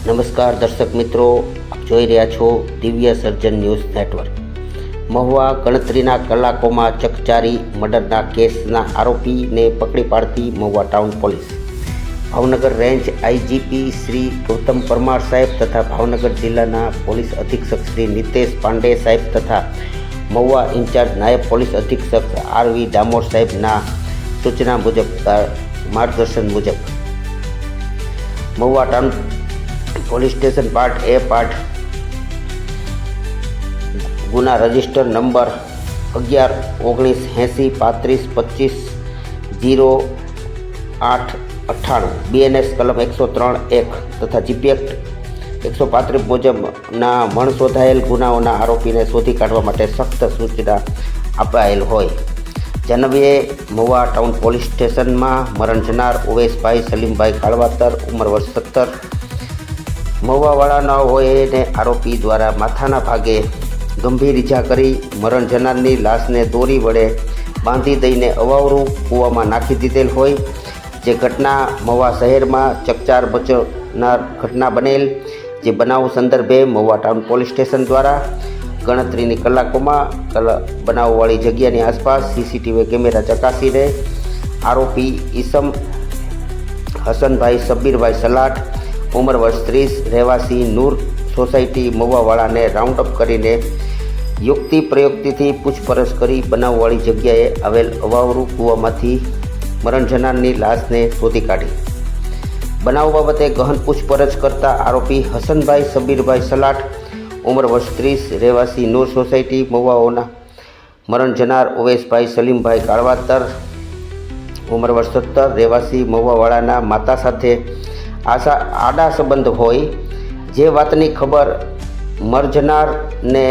નમસ્કાર દર્શક મિત્રો, આપ જોઈ રહ્યા છો દિવ્ય સર્જન ન્યૂઝ નેટવર્ક. મહુવા ગણતરીના કલાકોમાં ચકચારી મર્ડરના કેસના આરોપીને પકડી પાડતી Mahuva town police. Bhavnagar range IGP Shri Gautam Parmar સાહેબ તથા ભાવનગર જિલ્લાના પોલીસ અધિક્ષક શ્રી નિતેશ પાંડે સાહેબ તથા મહુવા ઇન્ચાર્જ નાયબ પોલીસ અધિક્ષક આરવી ડામોર સાહેબના સૂચના મુજબ માર્ગદર્શન મુજબ Mahuva town police station part A part ગુના રજિસ્ટર નંબર 11-19-80-25-08-98 BNS કલમ 103(1) તથા જીપી એક્ટ 135 મુજબના મણશોધાયેલ ગુનાઓના આરોપીને શોધી કાઢવા માટે સખ્ત સૂચના અપાયેલ હોય. જનવીએ મહુવા ટાઉન પોલીસ સ્ટેશનમાં મરણ જનાર ઉવેશભાઈ સલીમભાઈ કાળવાતર, ઉંમર વર્ષ 17, મહુવાવાળા ન હોય ને આરોપી દ્વારા માથાના ભાગે ગંભીર ઈજા કરી મરણ જનારની લાશને દોરી વડે બાંધી દઈને અવાવરું કૂવામાં નાખી દીધેલ હોય. જે ઘટના મહુવા શહેરમાં ચકચાર મચનાર ઘટના બનેલ. જે બનાવ સંદર્ભે મહુવા ટાઉન પોલીસ સ્ટેશન દ્વારા ગણતરીની કલાકોમાં બનાવવાળી જગ્યાની આસપાસ સીસીટીવી કેમેરા ચકાસીને આરોપી ઈસમ હસનભાઈ સબ્બીરભાઈ સલાટ, ઉંમર વર્ષ 30, રહેવાસી નૂર સોસાયટી મહુવાવાળાને રાઉન્ડ અપ કરીને યુક્તિ પ્રયુક્તિથી પૂછપરછ કરી બનાવવાળી જગ્યાએ આવેલ અવાવરું કૂવામાંથી મરણ જનારની લાશને શોધી કાઢી. બનાવ બાબતે ગહન પૂછપરછ કરતા આરોપી હસનભાઈ સબ્બીરભાઈ સલાટ, ઉંમર વર્ષ 30, રહેવાસી નૂર સોસાયટી મહુવાઓના મરણ જનાર ઉવેશભાઈ સલીમભાઈ કાળવાતર, ઉંમર વર્ષ 17, રહેવાસી મહુવાવાળાના માતા સાથે આડા સંબંધ હોય. જે વાતની ખબર મરજનારને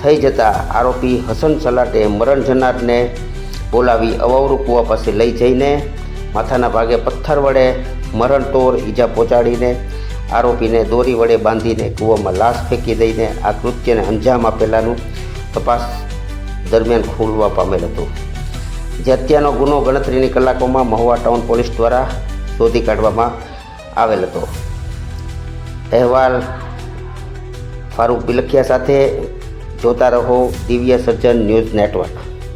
થઈ જતાં આરોપી હસન સલાટે મરણ જનારને બોલાવી અવાવરું કૂવા પાસે લઈ જઈને માથાના ભાગે પથ્થર વડે મરણતોર ઈજા પહોંચાડીને આરોપીને દોરી વડે બાંધીને કૂવામાં લાશ ફેંકી દઈને આ કૃત્યને અંજામ આપેલાનું તપાસ દરમિયાન ખુલવા પામેલ હતું. જે હત્યાનો ગુનો ગણતરીની કલાકોમાં મહુવા ટાઉન પોલીસ દ્વારા શોધી કાઢવામાં આવેલ હતો. અહેવાલ ફારૂક બિલખિયા સાથે જોતા રહો દિવ્ય સર્જન ન્યૂઝ નેટવર્ક.